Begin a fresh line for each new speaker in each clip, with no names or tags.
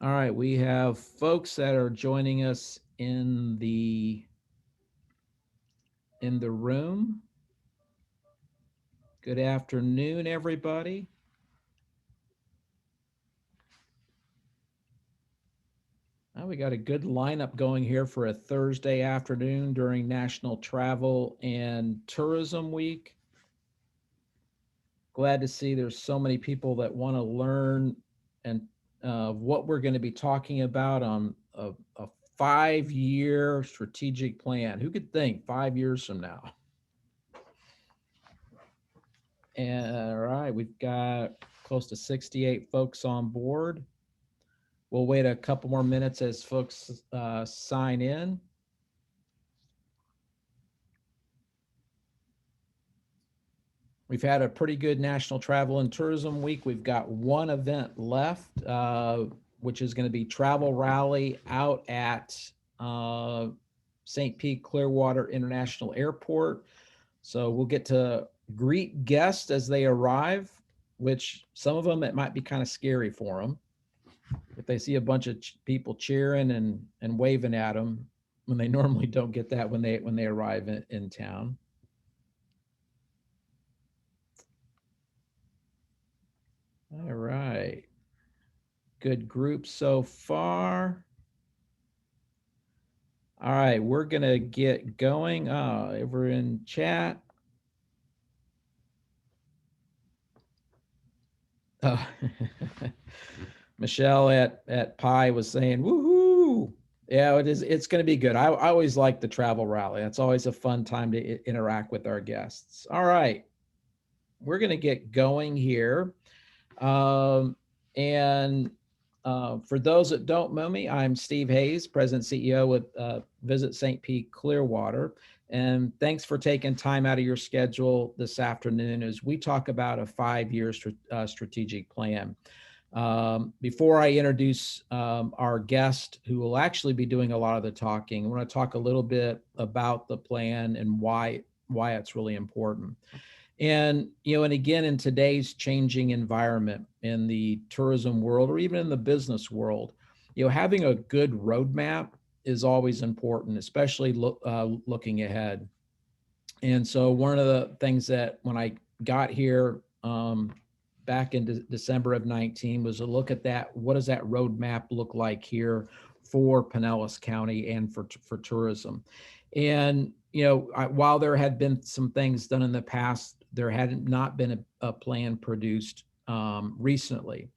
All right, we have folks that are joining us in the room. Good afternoon, everybody. We got a good lineup going here for a Thursday afternoon during National Travel and Tourism Week. Glad to see there's so many people that want to learn and what we're going to be talking about on a 5-year strategic plan. Who could think 5 years from now? And all right, we've got close to 68 folks on board. We'll wait a couple more minutes as folks sign in. We've had a pretty good National Travel and Tourism Week. We've got one event left, which is going to be Travel Rally out at St. Pete-Clearwater International Airport. So we'll get to greet guests as they arrive, which some of them, it might be kind of scary for them if they see a bunch of people cheering and waving at them when they normally don't get that when they arrive in town. All right. Good group so far. All right, we're going to get going over in chat. Oh. Michelle at Pi was saying, woohoo. Yeah, it is. It's going to be good. I always like the travel rally. It's always a fun time to interact with our guests. All right, we're going to get going here. And for those that don't know me, I'm Steve Hayes, President CEO with Visit St. Pete Clearwater. And thanks for taking time out of your schedule this afternoon as we talk about a 5-year strategic plan. Before I introduce our guest, who will actually be doing a lot of the talking, I want to talk a little bit about the plan and why it's really important. And again, in today's changing environment in the tourism world or even in the business world, having a good roadmap is always important, especially looking ahead. And so one of the things that when I got here back in December of 19 was to look at that. What does that roadmap look like here for Pinellas County and for tourism? And, while there had been some things done in the past, there had not been a plan produced recently.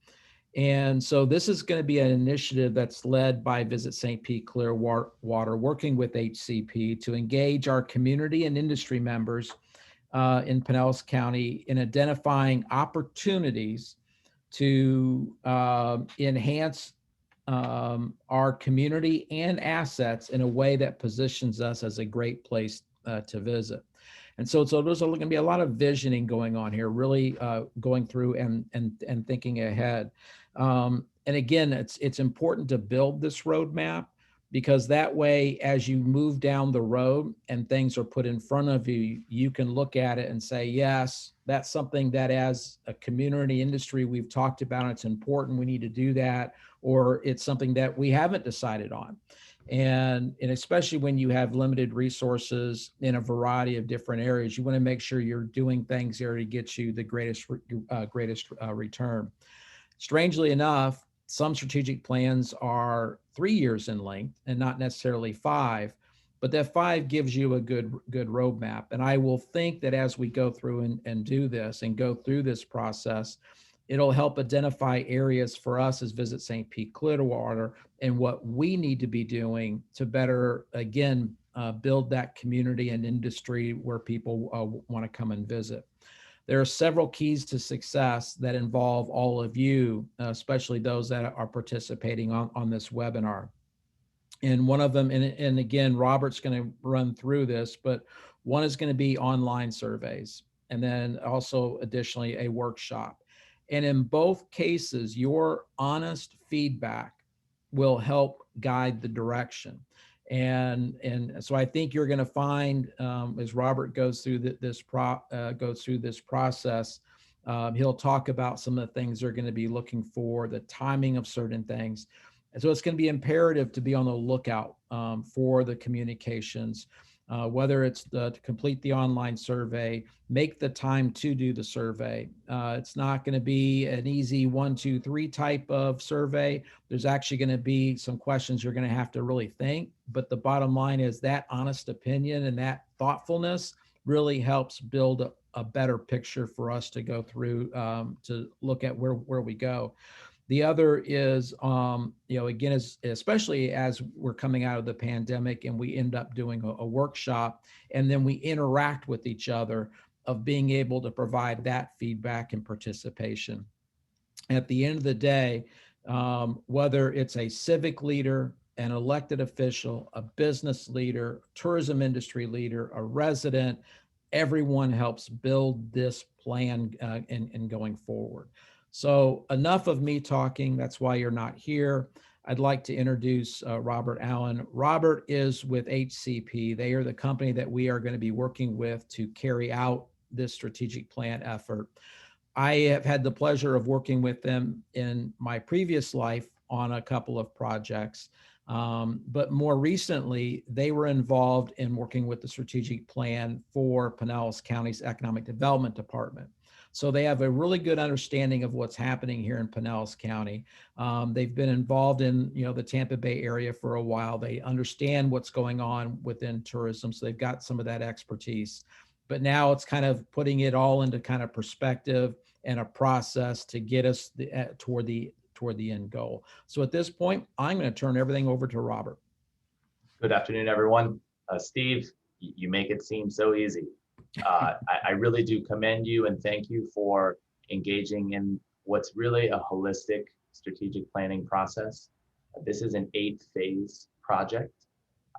And so this is going to be an initiative that's led by Visit St. Pete Clearwater, working with HCP to engage our community and industry members in Pinellas County in identifying opportunities to enhance our community and assets in a way that positions us as a great place to visit. And so there's going to be a lot of visioning going on here, really going through and thinking ahead. And again, it's important to build this roadmap because that way, as you move down the road and things are put in front of you, you can look at it and say, yes, that's something that as a community industry we've talked about, it's important, we need to do that, or it's something that we haven't decided on. And especially when you have limited resources in a variety of different areas, you want to make sure you're doing things there to get you the greatest return. Strangely enough, some strategic plans are 3 years in length and not necessarily 5, but that 5 gives you a good roadmap. And I will think that as we go through and do this and go through this process, it'll help identify areas for us as Visit St. Pete Clearwater and what we need to be doing to better, again, build that community and industry where people want to come and visit. There are several keys to success that involve all of you, especially those that are participating on this webinar. And one of them, and again, Robert's going to run through this, but one is going to be online surveys, and then also additionally a workshop. And in both cases, your honest feedback will help guide the direction. And so I think you're going to find as Robert goes through this process, he'll talk about some of the things they're going to be looking for, the timing of certain things. And so it's going to be imperative to be on the lookout for the communications, whether it's to complete the online survey, make the time to do the survey. It's not going to be an easy 1, 2, 3 type of survey. There's actually going to be some questions you're going to have to really think. But the bottom line is that honest opinion and that thoughtfulness really helps build a better picture for us to go through to look at where we go. The other is, again, especially as we're coming out of the pandemic and we end up doing a workshop and then we interact with each other, of being able to provide that feedback and participation. At the end of the day, whether it's a civic leader, an elected official, a business leader, tourism industry leader, a resident, everyone helps build this plan in going forward. So enough of me talking. That's why you're not here. I'd like to introduce Robert Allen. Robert is with HCP. They are the company that we are going to be working with to carry out this strategic plan effort. I have had the pleasure of working with them in my previous life on a couple of projects. But more recently, they were involved in working with the strategic plan for Pinellas County's Economic Development Department. So they have a really good understanding of what's happening here in Pinellas County. They've been involved in, the Tampa Bay area for a while. They understand what's going on within tourism, so they've got some of that expertise. But now it's kind of putting it all into kind of perspective and a process to get us toward the end goal. So at this point, I'm going to turn everything over to Robert.
Good afternoon, everyone. Steve, you make it seem so easy. I really do commend you and thank you for engaging in what's really a holistic strategic planning process. This is an 8-phase project.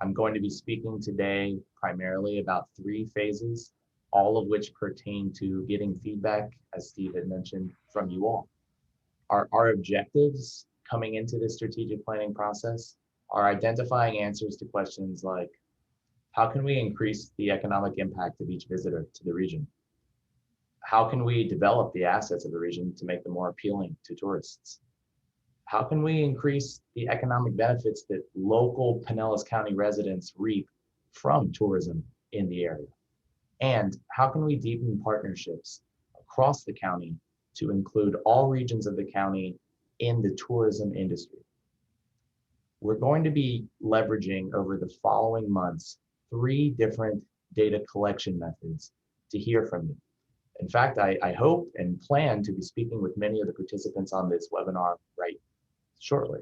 I'm going to be speaking today primarily about 3 phases, all of which pertain to getting feedback, as Steve had mentioned, from you all. Our objectives coming into this strategic planning process are identifying answers to questions like, how can we increase the economic impact of each visitor to the region? How can we develop the assets of the region to make them more appealing to tourists? How can we increase the economic benefits that local Pinellas County residents reap from tourism in the area? And how can we deepen partnerships across the county to include all regions of the county in the tourism industry? We're going to be leveraging over the following months 3 different data collection methods to hear from you. In fact, I hope and plan to be speaking with many of the participants on this webinar right shortly.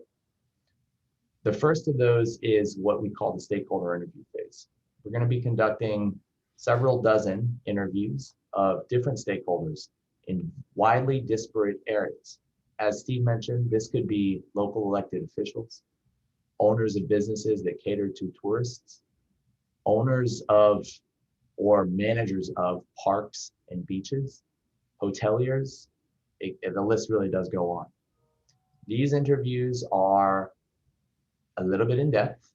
The first of those is what we call the stakeholder interview phase. We're going to be conducting several dozen interviews of different stakeholders in widely disparate areas. As Steve mentioned, this could be local elected officials, owners of businesses that cater to tourists, owners of or managers of parks and beaches, hoteliers. The list really does go on. These interviews are a little bit in depth.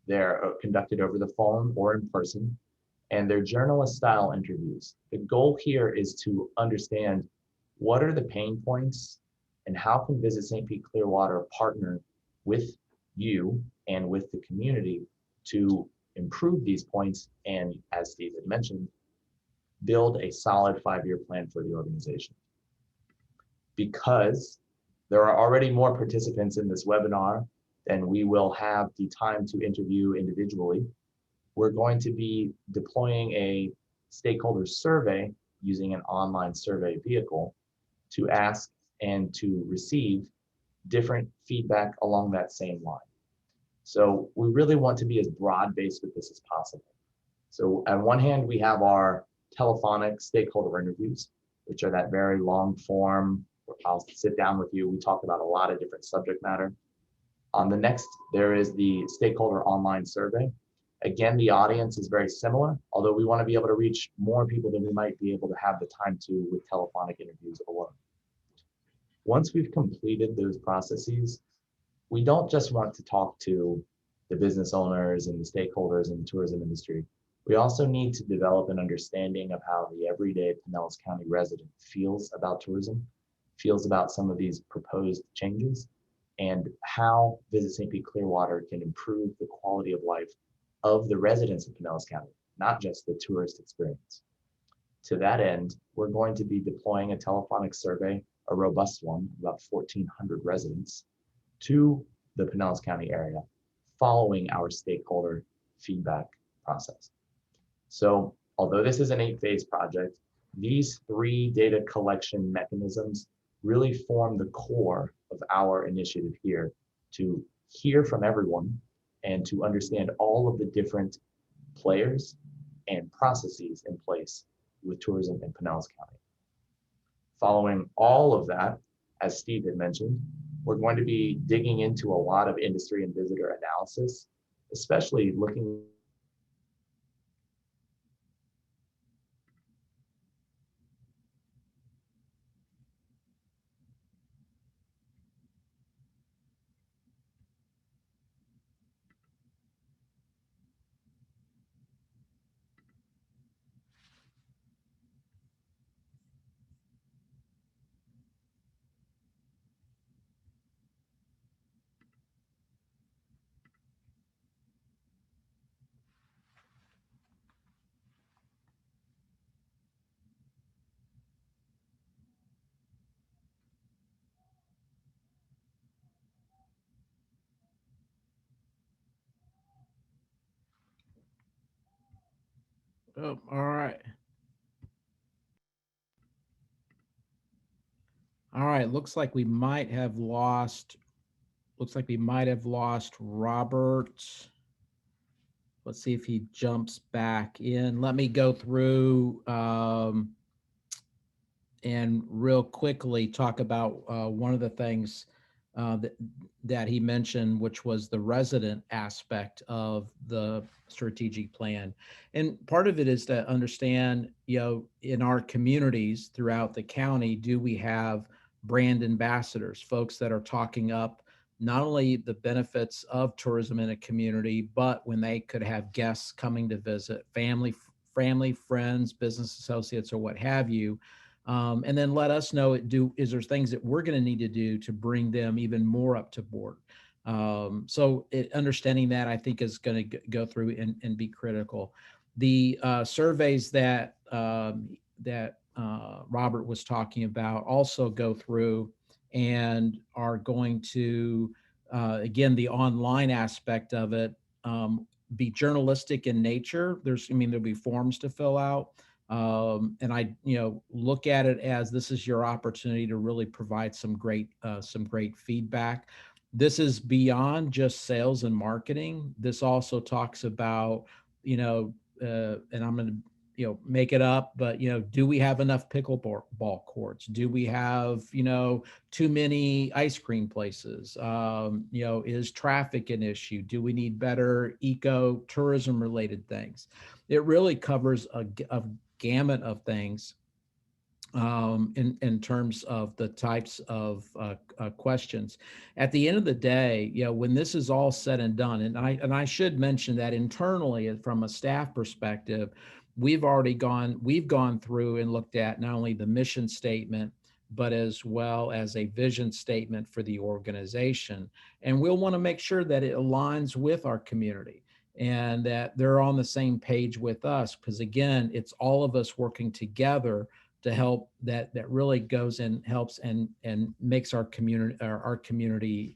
They're conducted over the phone or in person, and they're journalist style interviews. The goal here is to understand what are the pain points and how can Visit St. Pete-Clearwater partner with you and with the community to improve these points and, as Steve had mentioned, build a solid 5-year plan for the organization. Because there are already more participants in this webinar than we will have the time to interview individually, we're going to be deploying a stakeholder survey using an online survey vehicle to ask and to receive different feedback along that same line. So we really want to be as broad-based with this as possible. So on one hand, we have our telephonic stakeholder interviews, which are that very long form where I'll sit down with you. We talk about a lot of different subject matter. On the next, there is the stakeholder online survey. Again, the audience is very similar, although we want to be able to reach more people than we might be able to have the time to with telephonic interviews alone. Once we've completed those processes, we don't just want to talk to the business owners and the stakeholders in the tourism industry. We also need to develop an understanding of how the everyday Pinellas County resident feels about tourism, feels about some of these proposed changes, and how Visit St. Pete Clearwater can improve the quality of life of the residents of Pinellas County, not just the tourist experience. To that end, we're going to be deploying a telephonic survey, a robust one, about 1,400 residents, to the Pinellas County area following our stakeholder feedback process. So although this is an 8-phase project, these 3 data collection mechanisms really form the core of our initiative here to hear from everyone and to understand all of the different players and processes in place with tourism in Pinellas County. Following all of that, as Steve had mentioned, we're going to be digging into a lot of industry and visitor analysis, especially looking
Oh, all right. All right. Looks like we might have lost Robert. Let's see if he jumps back in. Let me go through and real quickly talk about one of the things that he mentioned, which was the resident aspect of the strategic plan. And part of it is to understand, in our communities throughout the county, do we have brand ambassadors, folks that are talking up not only the benefits of tourism in a community, but when they could have guests coming to visit, family, friends, business associates, or what have you, and then let us know is there things that we're going to need to do to bring them even more up to board. Understanding that, I think, is going to go through and be critical. The surveys that Robert was talking about also go through and are going to, again, the online aspect of it, be journalistic in nature. There'll be forms to fill out. And I, look at it as this is your opportunity to really provide some great feedback. This is beyond just sales and marketing. This also talks about, and I'm going to, make it up, but, do we have enough pickleball courts? Do we have, too many ice cream places? Is traffic an issue? Do we need better eco tourism related things? It really covers a gamut of things in terms of the types of questions. At the end of the day, when this is all said and done, and I should mention that internally, from a staff perspective, we've gone through and looked at not only the mission statement, but as well as a vision statement for the organization. And we'll want to make sure that it aligns with our community and that they're on the same page with us. Because again, it's all of us working together to help that really goes and helps and makes our community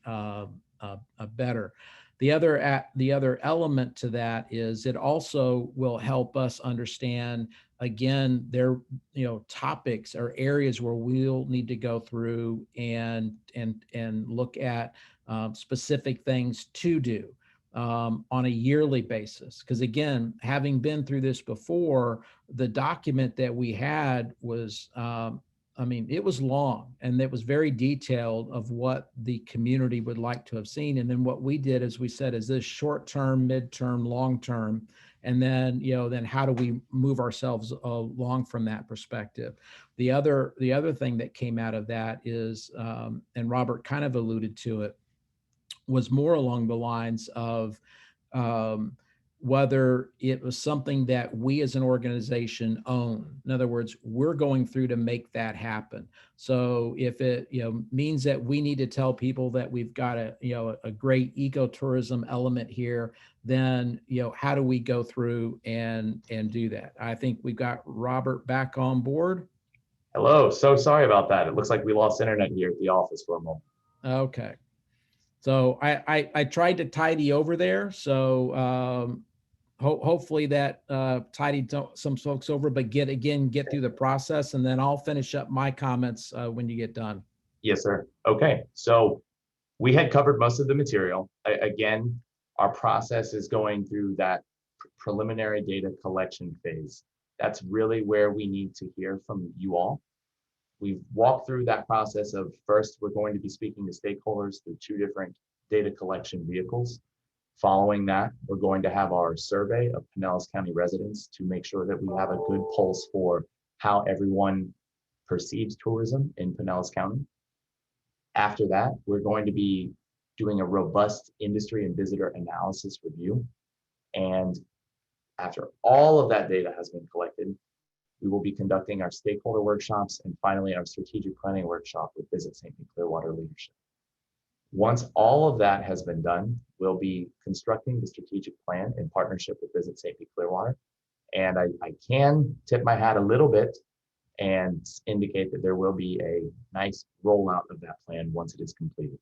better. The other element to that is it also will help us understand, again, there topics or areas where we'll need to go through and look at specific things to do on a yearly basis. Because again, having been through this before, the document that we had was, it was long and it was very detailed of what the community would like to have seen. And then what we did, as we said, is this short term, midterm, long term. And then, then how do we move ourselves along from that perspective? The other thing that came out of that is, and Robert kind of alluded to it, was more along the lines of, whether it was something that we as an organization own. In other words, we're going through to make that happen. So if it, means that we need to tell people that we've got a great ecotourism element here, then, how do we go through and do that? I think we've got Robert back on board.
Hello, so sorry about that. It looks like we lost internet here at the office for a moment.
Okay. So I tried to tidy over there. So hopefully that tidied some folks over, but get through the process, and then I'll finish up my comments when you get done.
Yes, sir. Okay, so we had covered most of the material. Again, our process is going through that preliminary data collection phase. That's really where we need to hear from you all. We've walked through that process of first, we're going to be speaking to stakeholders through two different data collection vehicles. Following that, we're going to have our survey of Pinellas County residents to make sure that we have a good pulse for how everyone perceives tourism in Pinellas County. After that, we're going to be doing a robust industry and visitor analysis review. And after all of that data has been collected, we will be conducting our stakeholder workshops and finally our strategic planning workshop with Visit St. Pete-Clearwater leadership. Once all of that has been done, we'll be constructing the strategic plan in partnership with Visit St. Pete-Clearwater. And I can tip my hat a little bit and indicate that there will be a nice rollout of that plan once it is completed.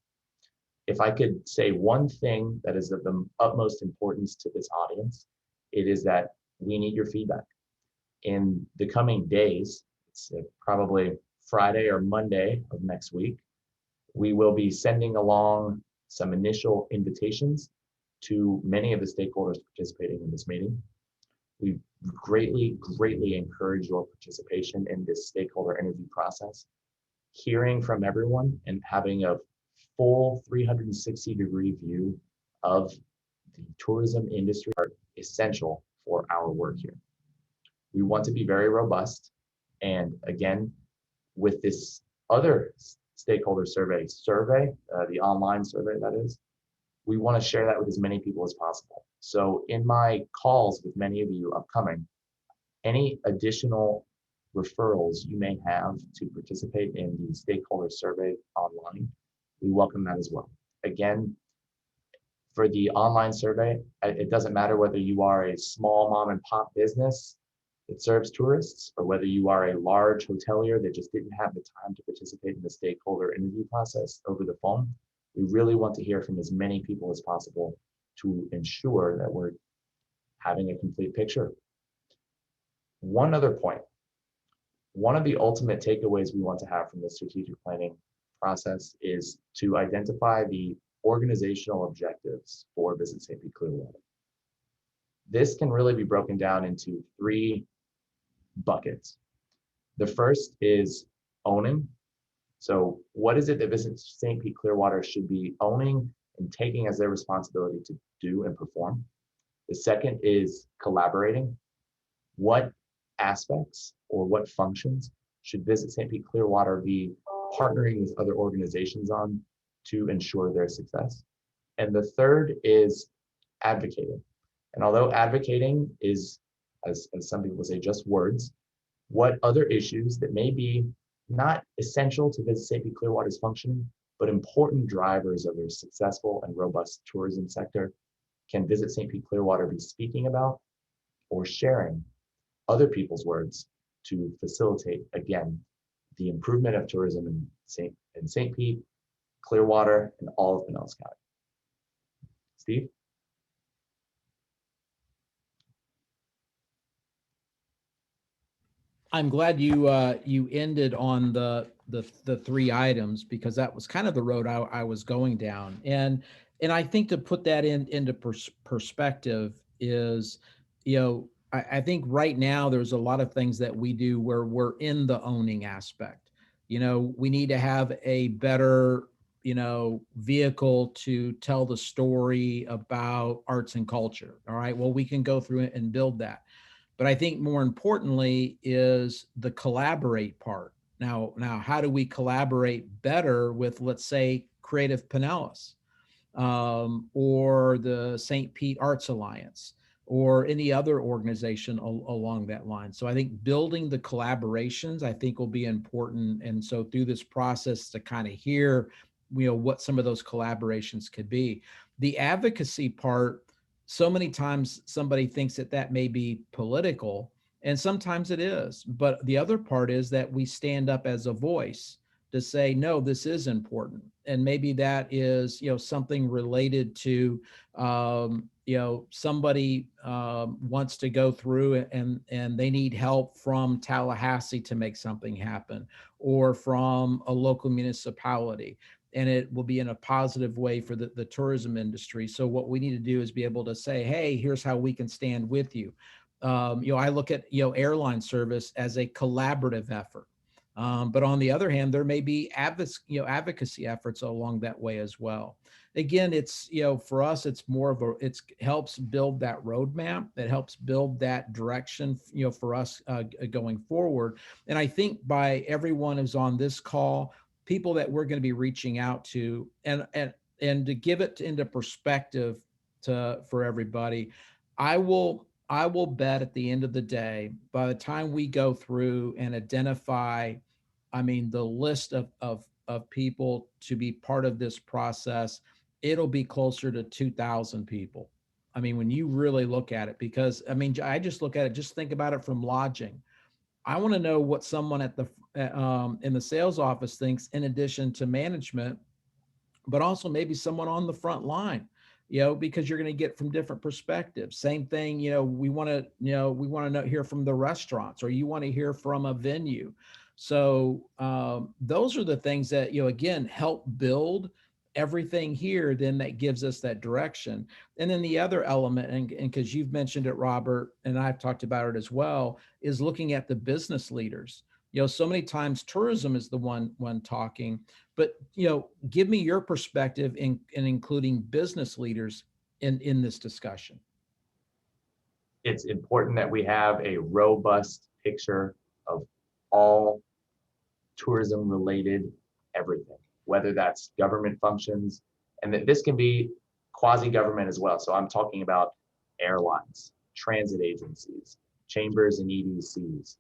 If I could say one thing that is of the utmost importance to this audience, it is that we need your feedback. In the coming days, it's probably Friday or Monday of next week, we will be sending along some initial invitations to many of the stakeholders participating in this meeting. We greatly encourage your participation in this stakeholder interview process. Hearing from everyone and having a full 360-degree view of the tourism industry are essential for our work here. We want to be very robust. And again, with this other stakeholder survey, the online survey that is, we want to share that with as many people as possible. So in my calls with many of you upcoming, any additional referrals you may have to participate in the stakeholder survey online, we welcome that as well. Again, for the online survey, it doesn't matter whether you are a small mom and pop business that serves tourists, or whether you are a large hotelier that just didn't have the time to participate in the stakeholder interview process over the phone. We really want to hear from as many people as possible to ensure that we're having a complete picture. One other point, one of the ultimate takeaways we want to have from the strategic planning process is to identify the organizational objectives for Visit St. Pete-Clearwater. This can really be broken down into three buckets. The first is owning. So what is it that Visit St. Pete-Clearwater should be owning and taking as their responsibility to do and perform? The second is collaborating. What aspects or what functions should Visit St. Pete-Clearwater be partnering with other organizations on to ensure their success? And the third is advocating. And although advocating is, as some people say, just words, what other issues that may be not essential to Visit St. Pete-Clearwater's functioning, but important drivers of a successful and robust tourism sector can Visit St. Pete-Clearwater be speaking about or sharing other people's words to facilitate, again, the improvement of tourism in St. Pete, Clearwater, and all of Pinellas County. Steve?
I'm glad you ended on the three items, because that was kind of the road I was going down. And I think to put that into perspective is, I think right now there's a lot of things that we do where we're in the owning aspect. We need to have a better, vehicle to tell the story about arts and culture. All right. Well, we can go through it and build that. But I think more importantly is the collaborate part. Now, how do we collaborate better with, let's say, Creative Pinellas, or the St. Pete Arts Alliance, or any other organization along that line. So I think building the collaborations, I think, will be important. And so through this process to kind of hear, what some of those collaborations could be. The advocacy part, so many times somebody thinks that that may be political, and sometimes it is. But the other part is that we stand up as a voice to say, no, this is important. And maybe that is, something related to, somebody wants to go through and they need help from Tallahassee to make something happen, or from a local municipality, and it will be in a positive way for the tourism industry. So what we need to do is be able to say, hey, here's how we can stand with you. I look at, airline service as a collaborative effort. But on the other hand, there may be advocacy efforts along that way as well. Again, it's, for us, it's more of it helps build that roadmap, that helps build that direction, for us going forward. And I think by everyone who's on this call, people that we're going to be reaching out to, and to give it into perspective for everybody, I will bet at the end of the day, by the time we go through and identify, I mean, the list of people to be part of this process, it'll be closer to 2,000 people. I mean, when you really look at it, because I mean, I just look at it, just think about it from lodging. I want to know what someone at the in the sales office thinks, in addition to management, but also maybe someone on the front line, because you're going to get from different perspectives. Same thing, we want to hear from the restaurants, or you want to hear from a venue. So those are the things that, again, help build everything here, then that gives us that direction. And then the other element, and because you've mentioned it, Robert, and I've talked about it as well, is looking at the business leaders. So many times tourism is the one talking, but give me your perspective in including business leaders in this discussion.
It's important that we have a robust picture of all tourism related everything, whether that's government functions, and that this can be quasi-government as well. So I'm talking about airlines, transit agencies, chambers and EDCs,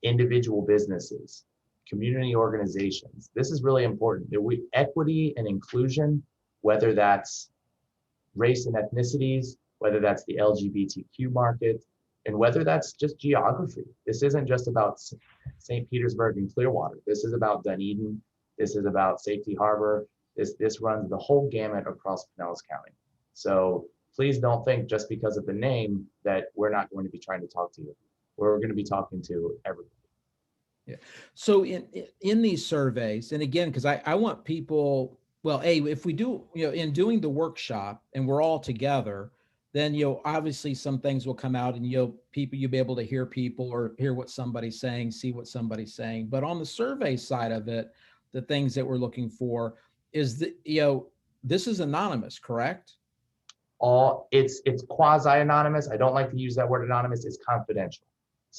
individual businesses, community organizations. This is really important. Equity and inclusion, whether that's race and ethnicities, whether that's the LGBTQ market, and whether that's just geography. This isn't just about St. Petersburg and Clearwater. This is about Dunedin. This is about Safety Harbor. This runs the whole gamut across Pinellas County. So please don't think just because of the name that we're not going to be trying to talk to you. We're going to be talking to everybody.
Yeah. So in these surveys, and again, because I want people, well, if we do, in doing the workshop and we're all together, then obviously some things will come out, and you'll be able to hear people or hear what somebody's saying, see what somebody's saying. But on the survey side of it, the things that we're looking for is that this is anonymous, correct?
It's quasi-anonymous. I don't like to use that word anonymous. It's confidential.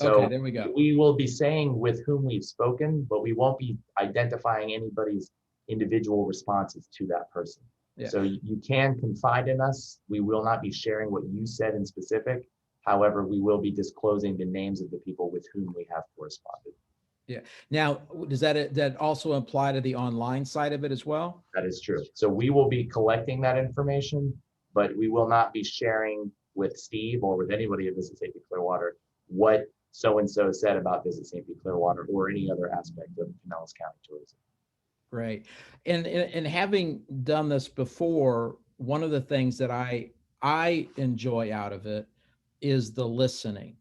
Okay,
So
there we go.
we will be saying with whom we've spoken, but we won't be identifying anybody's individual responses to that person.
Yeah.
So you can confide in us. We will not be sharing what you said in specific. However, we will be disclosing the names of the people with whom we have corresponded.
Yeah. Now, does that also apply to the online side of it as well?
That is true. So we will be collecting that information, but we will not be sharing with Steve or with anybody at Visit St. Pete-Clearwater what so-and-so said about Visit St. Pete-Clearwater or any other aspect of Pinellas County tourism.
Great. And having done this before, one of the things that I enjoy out of it is the listening.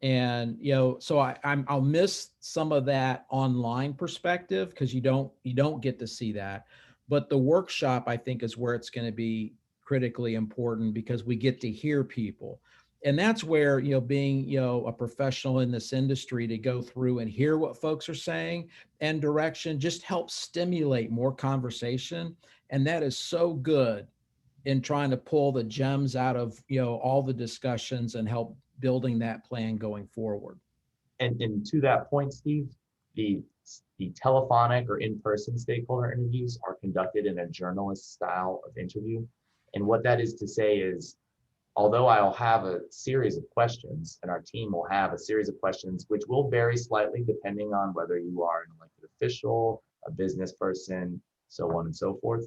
And so I'll miss some of that online perspective, because you don't get to see that. But the workshop, I think, is where it's going to be critically important, because we get to hear people. And that's where, being, a professional in this industry, to go through and hear what folks are saying and direction just helps stimulate more conversation. And that is so good in trying to pull the gems out of, all the discussions and help building that plan going forward.
And to that point, Steve, the telephonic or in-person stakeholder interviews are conducted in a journalist style of interview. And what that is to say is although I'll have a series of questions and our team will have a series of questions, which will vary slightly depending on whether you are an elected official, a business person, so on and so forth.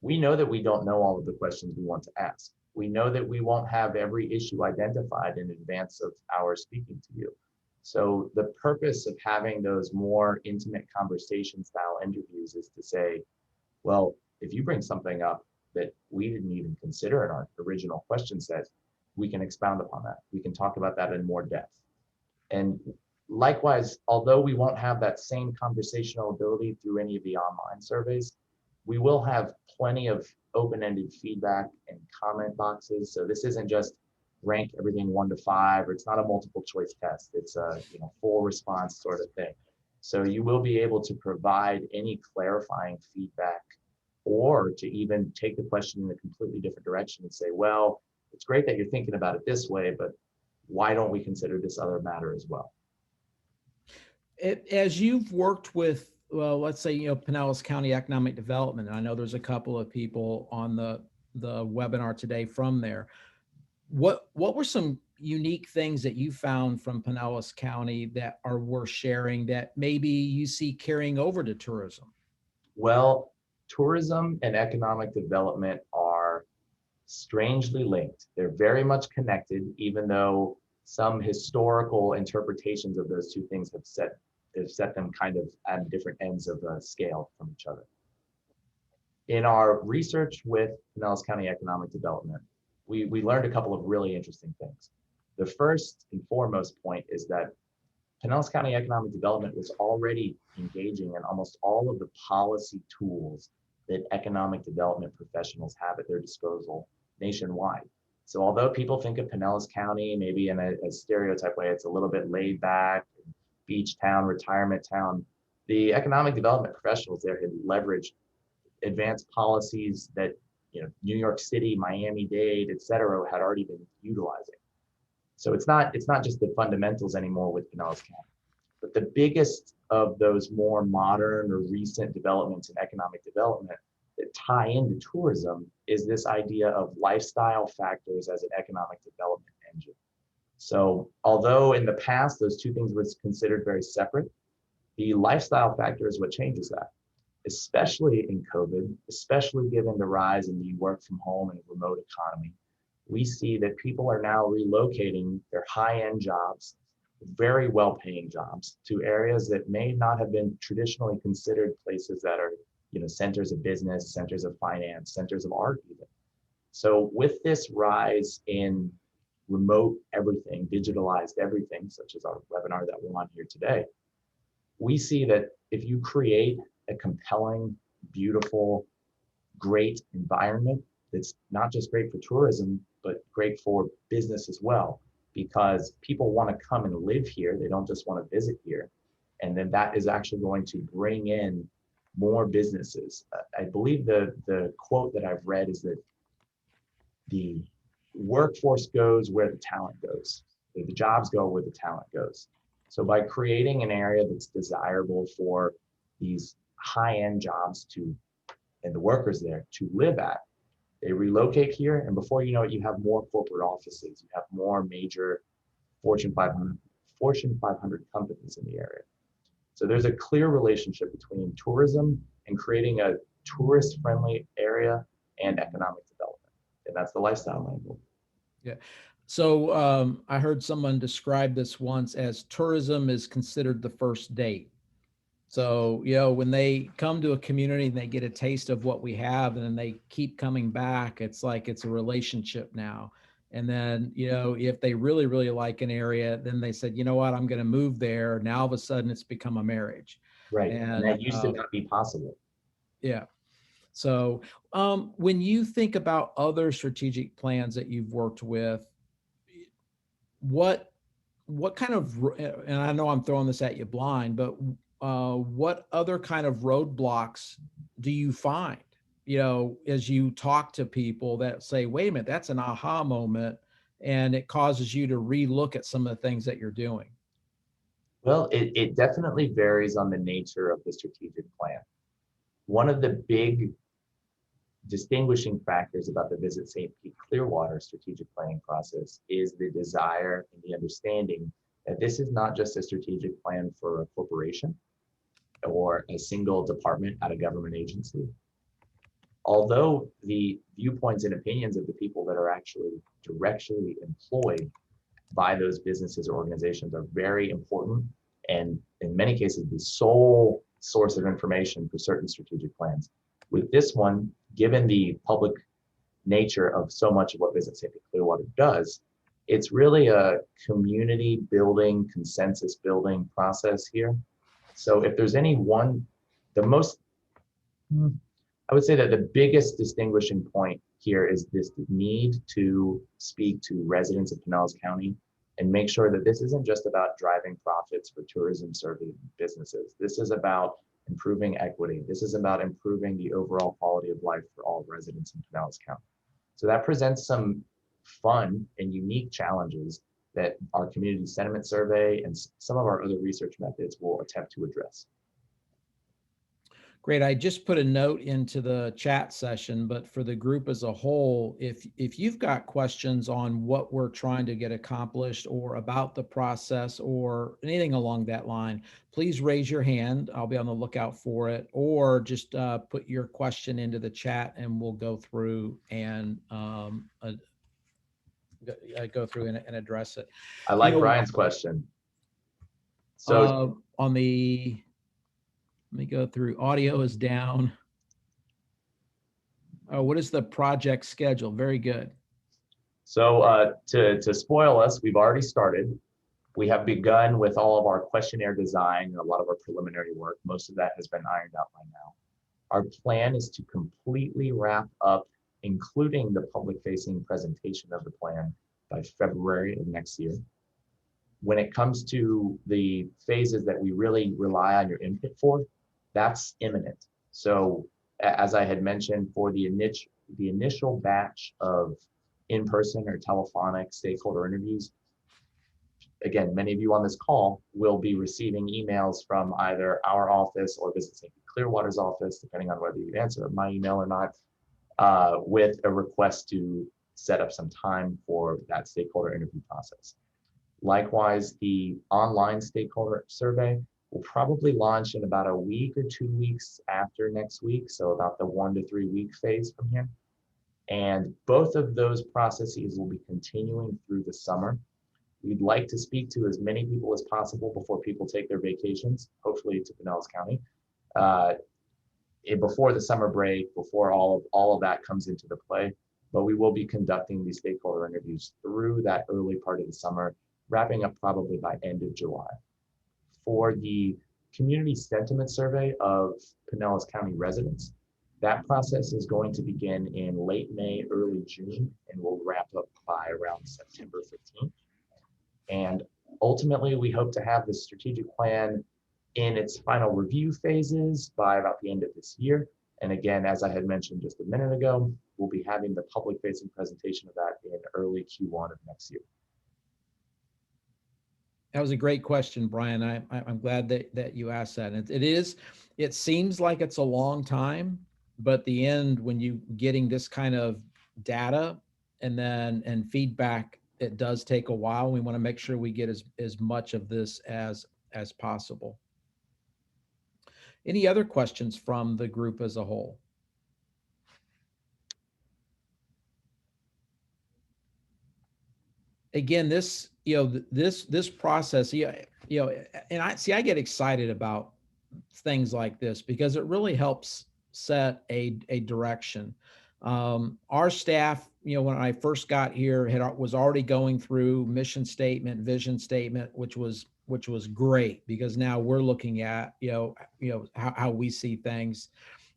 We know that we don't know all of the questions we want to ask. We know that we won't have every issue identified in advance of our speaking to you. So the purpose of having those more intimate conversation style interviews is to say, well, if you bring something up that we didn't even consider in our original question set, we can expound upon that. We can talk about that in more depth. And likewise, although we won't have that same conversational ability through any of the online surveys, we will have plenty of open-ended feedback and comment boxes. So this isn't just rank everything 1 to 5, or it's not a multiple choice test. It's a full response sort of thing. So you will be able to provide any clarifying feedback, or to even take the question in a completely different direction and say, well, it's great that you're thinking about it this way, but why don't we consider this other matter as well?
As you've worked with, well, let's say, Pinellas County Economic Development, and I know there's a couple of people on the webinar today from there. What were some unique things that you found from Pinellas County that are worth sharing that maybe you see carrying over to tourism?
Well, tourism and economic development are strangely linked. They're very much connected, even though some historical interpretations of those two things have set them kind of at different ends of the scale from each other. In our research with Pinellas County Economic Development, we learned a couple of really interesting things. The first and foremost point is that Pinellas County Economic Development was already engaging in almost all of the policy tools that economic development professionals have at their disposal nationwide. So although people think of Pinellas County maybe in a stereotype way, it's a little bit laid back, beach town, retirement town, the economic development professionals there had leveraged advanced policies that New York City, Miami-Dade, et cetera, had already been utilizing. So it's not just the fundamentals anymore with Pinellas County. But the biggest of those more modern or recent developments in economic development that tie into tourism is this idea of lifestyle factors as an economic development engine. So although in the past those two things was considered very separate, the lifestyle factor is what changes that, especially in COVID, especially given the rise in the work from home and remote economy. We see that people are now relocating their high-end jobs, very well-paying jobs, to areas that may not have been traditionally considered places that are, centers of business, centers of finance, centers of art even. So with this rise in remote everything, digitalized everything, such as our webinar that we're on here today, we see that if you create a compelling, beautiful, great environment that's not just great for tourism, but great for business as well, because people want to come and live here. They don't just want to visit here. And then that is actually going to bring in more businesses. I believe the quote that I've read is that the workforce goes where the talent goes. The jobs go where the talent goes. So by creating an area that's desirable for these high-end jobs and the workers there to live at, they relocate here, and before you know it, you have more corporate offices, you have more major Fortune 500 companies in the area. So there's a clear relationship between tourism and creating a tourist-friendly area and economic development, and that's the lifestyle angle.
Yeah. So I heard someone describe this once as tourism is considered the first date. So, when they come to a community and they get a taste of what we have and then they keep coming back, it's like it's a relationship now. And then, if they really, really like an area, then they said, you know what, I'm going to move there. Now, all of a sudden, it's become a marriage.
Right. And
And
that used to not be possible.
yeah. So when you think about other strategic plans that you've worked with, what kind of, and I know I'm throwing this at you blind, but what other kind of roadblocks do you find, as you talk to people that say, wait a minute, that's an aha moment, and it causes you to relook at some of the things that you're doing?
Well, it definitely varies on the nature of the strategic plan. One of the big distinguishing factors about the Visit St. Pete-Clearwater strategic planning process is the desire and the understanding that this is not just a strategic plan for a corporation or a single department at a government agency. Although the viewpoints and opinions of the people that are actually directly employed by those businesses or organizations are very important, and in many cases, the sole source of information for certain strategic plans. With this one, given the public nature of so much of what Visit St. Clearwater does, it's really a community building, consensus building process here. So if there's any one, the most, I would say that the biggest distinguishing point here is this need to speak to residents of Pinellas County and make sure that this isn't just about driving profits for tourism serving businesses. This is about improving equity. This is about improving the overall quality of life for all residents in Pinellas County. So that presents some fun and unique challenges that our community sentiment survey and some of our other research methods will attempt to address.
Great. I just put a note into the chat session, but for the group as a whole, if you've got questions on what we're trying to get accomplished or about the process or anything along that line, please raise your hand. I'll be on the lookout for it, or just put your question into the chat and we'll go through and go through and address it.
I like Brian's question. So
on the, let me go through. Audio is down. Oh, what is the project schedule? Very good.
So to spoil us, we've already started. We have begun with all of our questionnaire design and a lot of our preliminary work. Most of that has been ironed out by now. Our plan is to completely wrap up, including the public-facing presentation of the plan, by February of next year. When it comes to the phases that we really rely on your input for, that's imminent. So as I had mentioned, for the initial batch of in-person or telephonic stakeholder interviews, again, many of you on this call will be receiving emails from either our office or Visit St. Clearwater's office, depending on whether you answer my email or not, with a request to set up some time for that stakeholder interview process. Likewise, the online stakeholder survey will probably launch in about a week or 2 weeks after next week, so about the 1 to 3 week phase from here. And both of those processes will be continuing through the summer. We'd like to speak to as many people as possible before people take their vacations, hopefully to Pinellas County, before the summer break, before all of that comes into the play. But we will be conducting these stakeholder interviews through that early part of the summer, wrapping up probably by end of July. For the community sentiment survey of Pinellas County residents, that process is going to begin in late May, early June, and will wrap up by around September 15th. And ultimately, we hope to have the strategic plan in its final review phases by about the end of this year. And again, as I had mentioned just a minute ago, we'll be having the public-facing presentation of that in early Q1 of next year.
That was a great question, Brian. I'm glad that you asked that. And it seems like it's a long time, but the end, when you getting this kind of data and feedback, it does take a while. We want to make sure we get as much of this as possible. Any other questions from the group as a whole? Again, this process, and I get excited about things like this because it really helps set a direction. Our staff, when I first got here, was already going through mission statement, vision statement, which was great because now we're looking at how we see things,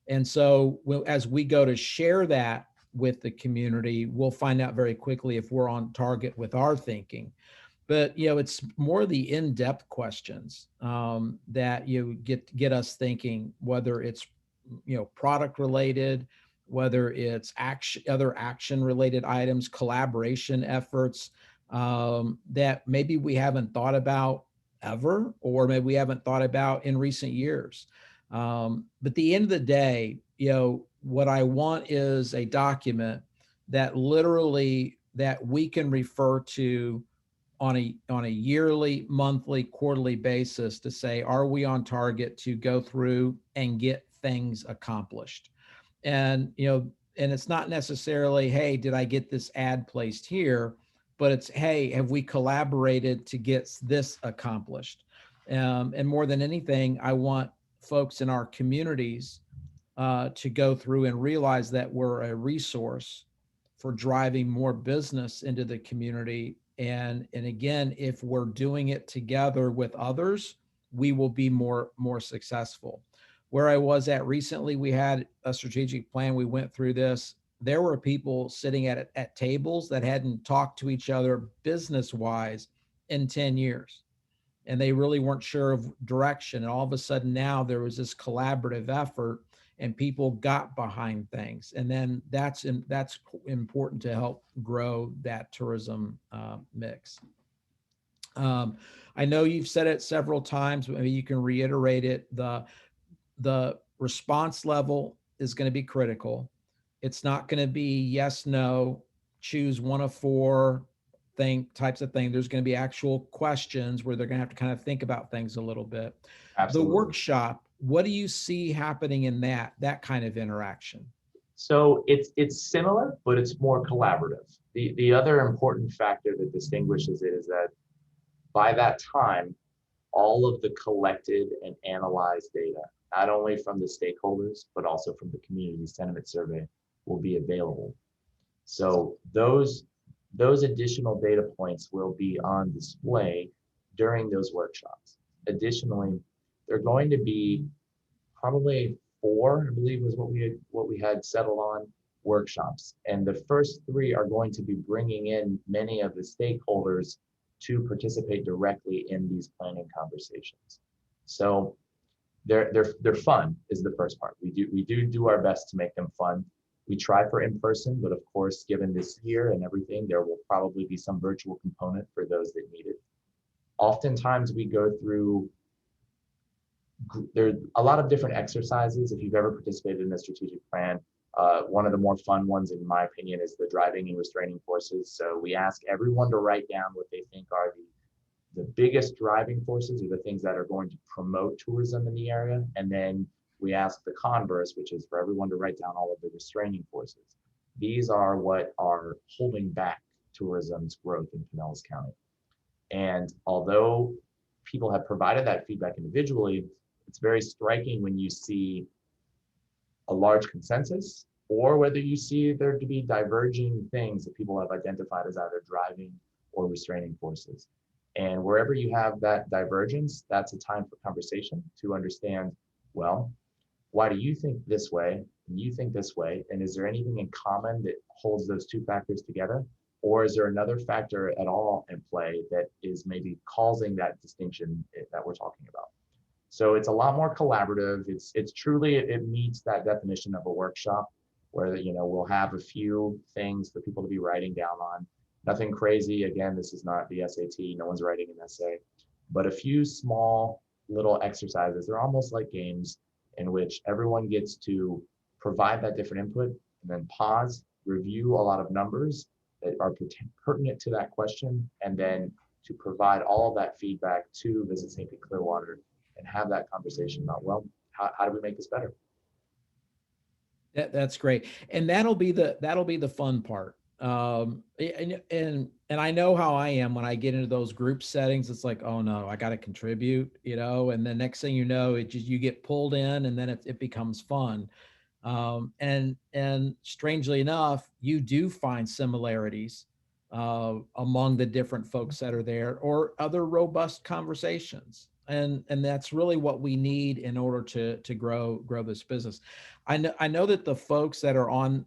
and so as we go to share that with the community, we'll find out very quickly if we're on target with our thinking. But it's more the in-depth questions that get us thinking, whether it's product related, whether it's other action related items, collaboration efforts that maybe we haven't thought about ever, or maybe we haven't thought about in recent years. But at the end of the day, What I want is a document that literally that we can refer to on a yearly, monthly, quarterly basis to say, are we on target to go through and get things accomplished? And and it's not necessarily, hey, did I get this ad placed here? But it's, hey, have we collaborated to get this accomplished? And more than anything, I want folks in our communities to go through and realize that we're a resource for driving more business into the community. And again, if we're doing it together with others, we will be more successful. Where I was at recently, we had a strategic plan. We went through this. There were people sitting at tables that hadn't talked to each other business wise in 10 years, and they really weren't sure of direction. And all of a sudden now there was this collaborative effort and people got behind things. And then that's important to help grow that tourism mix. Um, I know you've said it several times, but maybe you can reiterate it. The response level is going to be critical. It's not going to be yes, no, choose one of four types of thing. There's going to be actual questions where they're going to have to kind of think about things a little bit. The
Absolutely.
workshop, what do you see happening in that kind of interaction?
So it's similar, but it's more collaborative. The other important factor that distinguishes it is that by that time, all of the collected and analyzed data, not only from the stakeholders, but also from the community sentiment survey, will be available. So those additional data points will be on display during those workshops. Additionally, they're going to be probably four, I believe was what we had settled on workshops. And the first three are going to be bringing in many of the stakeholders to participate directly in these planning conversations. So they're fun is the first part. We do our best to make them fun. We try for in person, but of course, given this year and everything, there will probably be some virtual component for those that need it. Oftentimes we go through, there's a lot of different exercises. If you've ever participated in a strategic plan, one of the more fun ones, in my opinion, is the driving and restraining forces. So we ask everyone to write down what they think are the biggest driving forces, or the things that are going to promote tourism in the area. And then we ask the converse, which is for everyone to write down all of the restraining forces. These are what are holding back tourism's growth in Pinellas County. And although people have provided that feedback individually, it's very striking when you see a large consensus, or whether you see there to be diverging things that people have identified as either driving or restraining forces. And wherever you have that divergence, that's a time for conversation to understand, well, why do you think this way and you think this way? And is there anything in common that holds those two factors together? Or is there another factor at all in play that is maybe causing that distinction that we're talking about? So it's a lot more collaborative. It's truly, it meets that definition of a workshop where, we'll have a few things for people to be writing down on. Nothing crazy. Again, this is not the SAT. No one's writing an essay, but a few small little exercises. They're almost like games in which everyone gets to provide that different input and then pause, review a lot of numbers that are pertinent to that question, and then to provide all of that feedback to Visit St. Pete-Clearwater and have that conversation about, well, how do we make this better?
That's great, and that'll be the fun part. And I know how I am when I get into those group settings. It's like, oh no, I got to contribute, and then next thing you know, it just, you get pulled in, and then it becomes fun. And strangely enough, you do find similarities among the different folks that are there, or other robust conversations. And that's really what we need in order to grow this business. I know that the folks that are on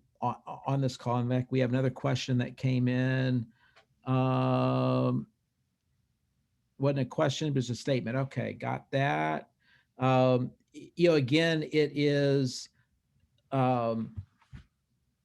this call, and we have another question that came in. Wasn't a question, but it's a statement. Okay, got that. Again, um,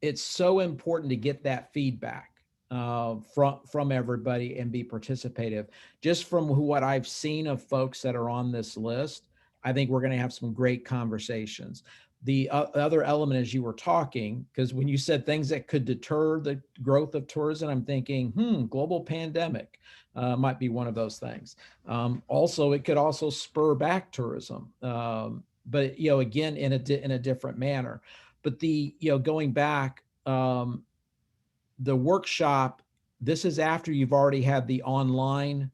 it's so important to get that feedback from everybody and be participative. Just from what I've seen of folks that are on this list, I think we're going to have some great conversations. The other element, as you were talking, because when you said things that could deter the growth of tourism, I'm thinking, global pandemic might be one of those things. Also, it could also spur back tourism, but again, in a different manner. But going back, the workshop. This is after you've already had the online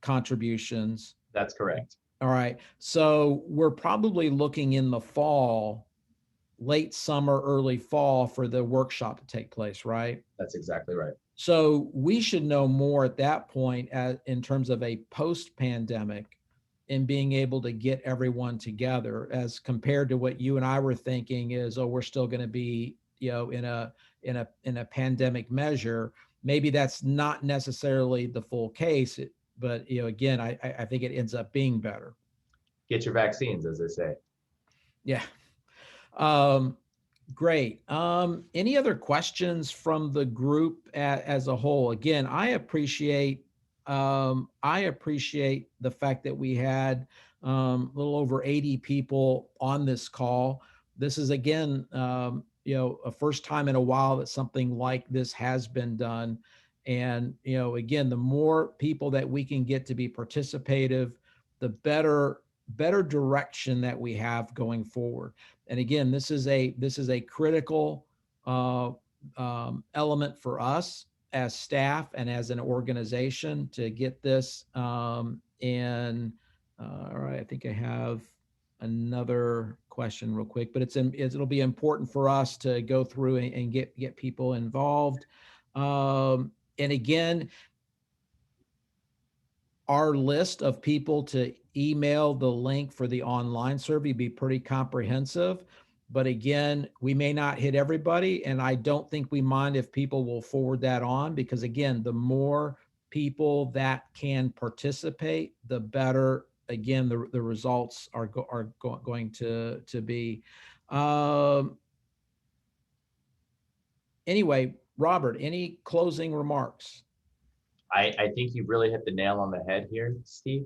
contributions.
That's correct.
All right. So we're probably looking in the fall, late summer, early fall for the workshop to take place, right?
That's exactly right.
So we should know more at that point in terms of a post-pandemic and being able to get everyone together as compared to what you and I were thinking is, oh, we're still going to be, in a pandemic measure. Maybe that's not necessarily the full case, but again, I think it ends up being better.
Get your vaccines, as they say.
Yeah. Um, Great. Any other questions from the group as a whole? Again, I appreciate the fact that we had a little over 80 people on this call. This is again, a first time in a while that something like this has been done. And again, the more people that we can get to be participative, the better direction that we have going forward. And again, this is a critical element for us as staff and as an organization to get this. And all right, I think I have another question real quick, but it'll be important for us to go through and get people involved. And again, our list of people to email the link for the online survey be pretty comprehensive. But again, we may not hit everybody, and I don't think we mind if people will forward that on, because again, the more people that can participate, the better. Again, the results are going to be. Um, anyway, Robert, any closing remarks?
I think you really hit the nail on the head here, Steve.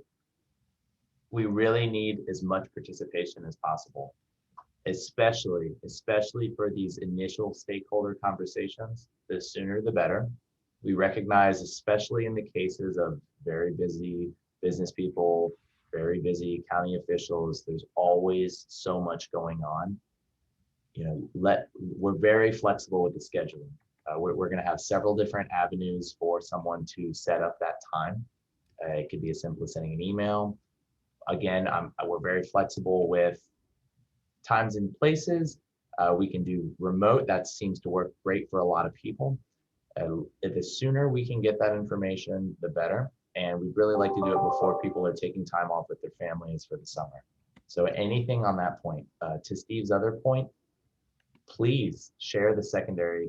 We really need as much participation as possible, especially for these initial stakeholder conversations. The sooner the better. We recognize, especially in the cases of very busy business people, very busy county officials, there's always so much going on. We're very flexible with the scheduling. We're going to have several different avenues for someone to set up that time. It could be as simple as sending an email. Again, we're very flexible with times and places. We can do remote. That seems to work great for a lot of people. The sooner we can get that information, the better. And we'd really like to do it before people are taking time off with their families for the summer. So anything on that point. To Steve's other point, please share the secondary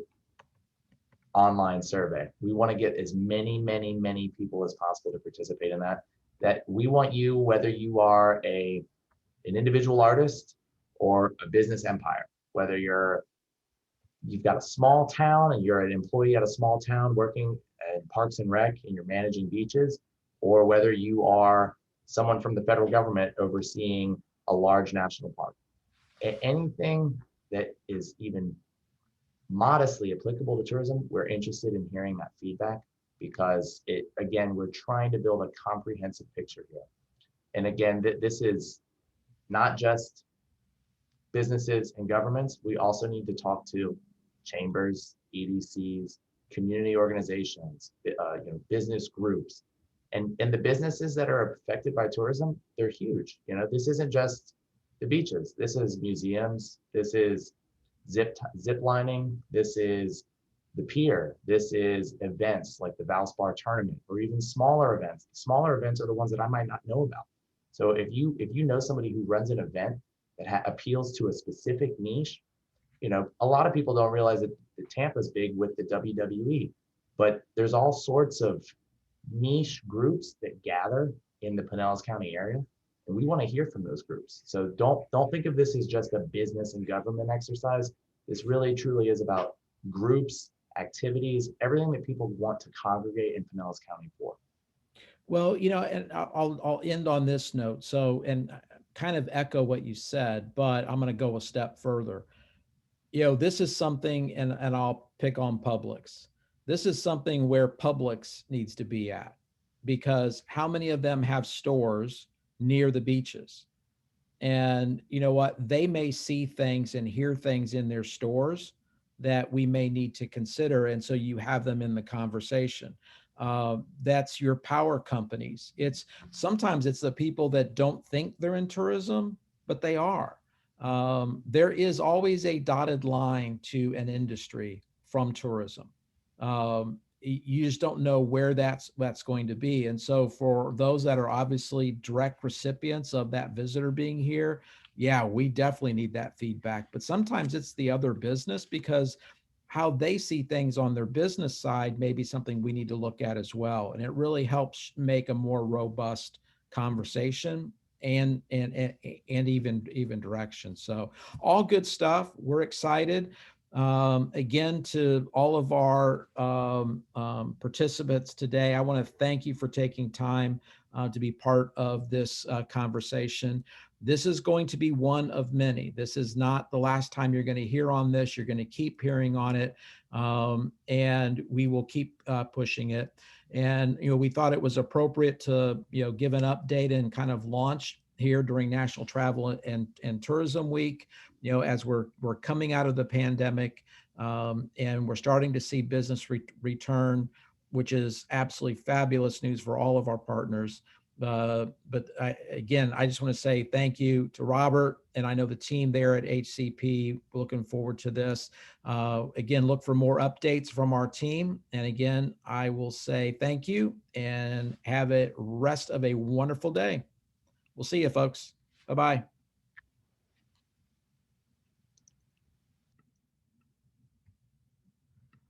online survey. We want to get as many people as possible to participate in that we want you, whether you are an individual artist or a business empire, whether you've got a small town and you're an employee at a small town working in Parks and Rec and you're managing beaches, or whether you are someone from the federal government overseeing a large national park. Anything that is even modestly applicable to tourism, we're interested in hearing that feedback, because again, we're trying to build a comprehensive picture here. And again, this is not just businesses and governments. We also need to talk to chambers, EDCs, community organizations, business groups, and the businesses that are affected by tourism. They're huge. This isn't just the beaches. This is museums. This is zip lining. This is the pier. This is events like the Valspar tournament, or even smaller events. Smaller events are the ones that I might not know about. So if you know somebody who runs an event that appeals to a specific niche, a lot of people don't realize that Tampa's big with the WWE, but there's all sorts of niche groups that gather in the Pinellas County area, and we want to hear from those groups. So don't think of this as just a business and government exercise. This really truly is about groups, activities, everything that people want to congregate in Pinellas County for.
Well, and I'll end on this note. So, and kind of echo what you said, but I'm going to go a step further. This is something, and I'll pick on Publix. This is something where Publix needs to be at, because how many of them have stores near the beaches? And you know what? They may see things and hear things in their stores that we may need to consider. And so you have them in the conversation. That's your power companies. It's sometimes it's the people that don't think they're in tourism, but they are. There is always a dotted line to an industry from tourism. You just don't know where that's going to be. And so for those that are obviously direct recipients of that visitor being here, yeah, we definitely need that feedback. But sometimes it's the other business, because how they see things on their business side may be something we need to look at as well. And it really helps make a more robust conversation and even direction. So all good stuff. We're excited. Again, to all of our participants today, I want to thank you for taking time to be part of this conversation. This is going to be one of many. This is not the last time you're going to hear on this. You're going to keep hearing on it, and we will keep pushing it. And we thought it was appropriate to give an update and kind of launch here during National Travel and Tourism Week. As we're coming out of the pandemic, and we're starting to see business return, which is absolutely fabulous news for all of our partners. But again, I just want to say thank you to Robert, and I know the team there at HCP. Looking forward to this. Again, look for more updates from our team. And again, I will say thank you and have a rest of a wonderful day. We'll see you, folks. Bye-bye.